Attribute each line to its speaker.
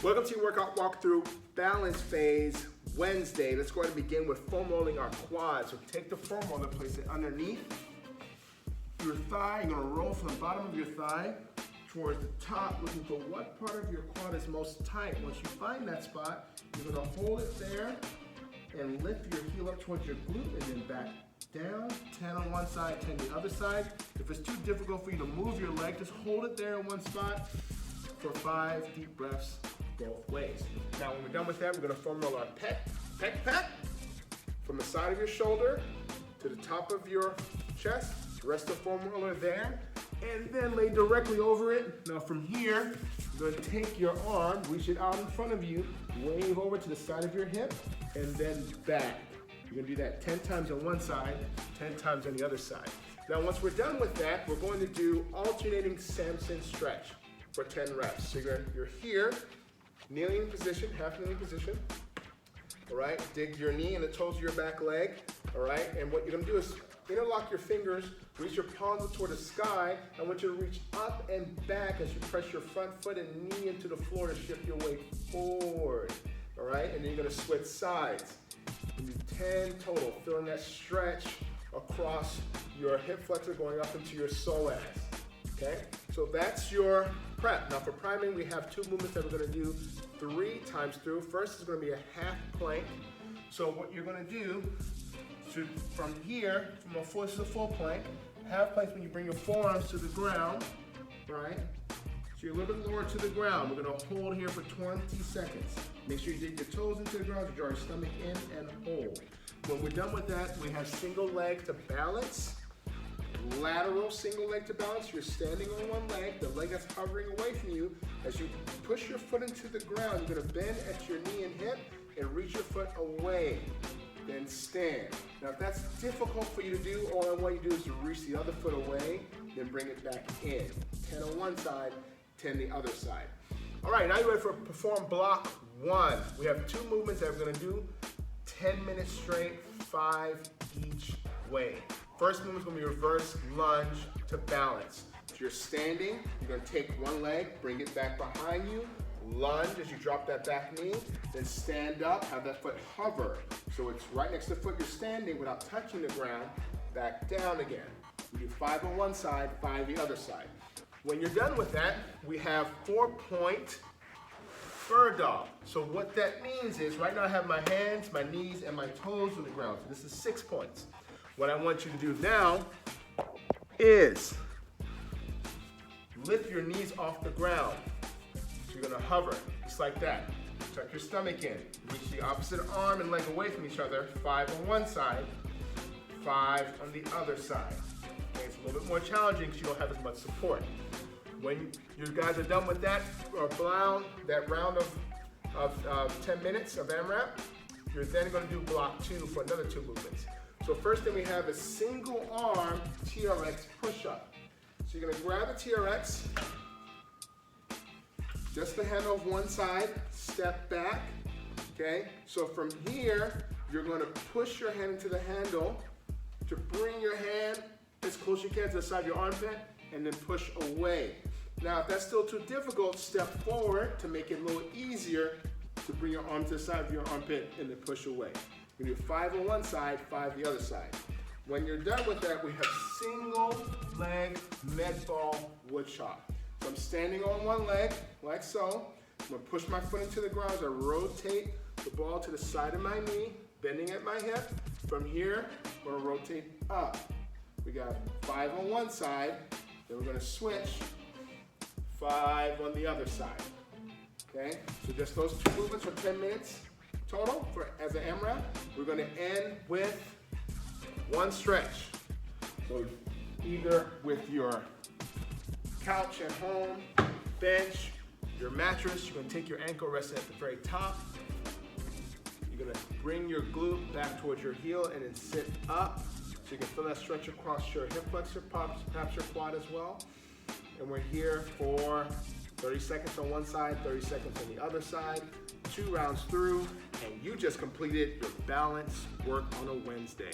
Speaker 1: Welcome to your workout walkthrough, balance phase, Wednesday. Let's go ahead and begin with foam rolling our quads. So take the foam roller, place it underneath your thigh. You're gonna roll from the bottom of your thigh towards the top, looking for what part of your quad is most tight. Once you find that spot, you're gonna hold it there and lift your heel up towards your glute and then back down. 10 on one side, 10 the other side. If it's too difficult for you to move your leg, just hold it there in one spot for 5 deep breaths both ways. Now when we're done with that, we're gonna foam roll our pec from the side of your shoulder to the top of your chest. Rest the foam roller there, and then lay directly over it. Now from here, you're gonna take your arm, reach it out in front of you, wave over to the side of your hip, and then back. You're gonna do that 10 times on one side, 10 times on the other side. Now once we're done with that, we're going to do alternating Samson stretch for 10 reps. So you're here, kneeling position, half kneeling position. All right, dig your knee and the toes of your back leg. All right, and what you're gonna do is interlock your fingers, reach your palms toward the sky. I want you to reach up and back as you press your front foot and knee into the floor to shift your weight forward. All right, and then you're gonna switch sides. You do 10 total, feeling that stretch across your hip flexor going up into your psoas. Okay, so that's your prep. Now for priming, we have 2 movements that we're gonna do 3 times through. First is gonna be a half plank. So what you're gonna do, from here, from a full plank, half plank when you bring your forearms to the ground, right? So you're a little bit lower to the ground. We're gonna hold here for 20 seconds. Make sure you dig your toes into the ground, you draw your stomach in and hold. When we're done with that, we have single leg to balance. Lateral single leg to balance. You're standing on one leg, the leg that's hovering away from you. As you push your foot into the ground, you're gonna bend at your knee and hip and reach your foot away. Then stand. Now if that's difficult for you to do, all I want you to do is to reach the other foot away, then bring it back in. 10 on one side, 10 the other side. All right, now you're ready for perform block 1. We have 2 movements that we're gonna do 10 minutes straight, 5 each way. First move is gonna be reverse lunge to balance. So you're standing, you're gonna take one leg, bring it back behind you, lunge as you drop that back knee, then stand up, have that foot hover. So it's right next to the foot you're standing without touching the ground, back down again. We do 5 on one side, 5 the other side. When you're done with that, we have 4-point bird dog. So what that means is, right now I have my hands, my knees, and my toes on the ground. So this is 6 points. What I want you to do now is lift your knees off the ground. So you're gonna hover, just like that. Tuck your stomach in. Reach the opposite arm and leg away from each other. 5 on one side, 5 on the other side. Okay, it's a little bit more challenging because you don't have as much support. When you guys are done with that round of 10 minutes of AMRAP, you're then gonna do block 2 for another 2 movements. So first thing we have is single arm TRX push-up. So you're gonna grab a TRX, just the handle of one side, step back, okay? So from here, you're gonna push your hand into the handle to bring your hand as close as you can to the side of your armpit and then push away. Now, if that's still too difficult, step forward to make it a little easier to bring your arm to the side of your armpit and then push away. We do 5 on one side, 5 the other side. When you're done with that, we have single leg med ball wood chop. So I'm standing on one leg, like so. I'm gonna push my foot into the ground as I rotate the ball to the side of my knee, bending at my hip. From here, we're gonna rotate up. We got 5 on one side, then we're gonna switch 5 on the other side. Okay, so just those 2 movements for 10 minutes total as an AMRAP. We're gonna end with 1 stretch. So either with your couch at home, bench, your mattress, you're gonna take your ankle rest at the very top. You're gonna bring your glute back towards your heel and then sit up. So you can feel that stretch across your hip flexor, perhaps your quad as well. And we're here for 30 seconds on one side, 30 seconds on the other side, 2 rounds through, and you just completed your balance work on a Wednesday.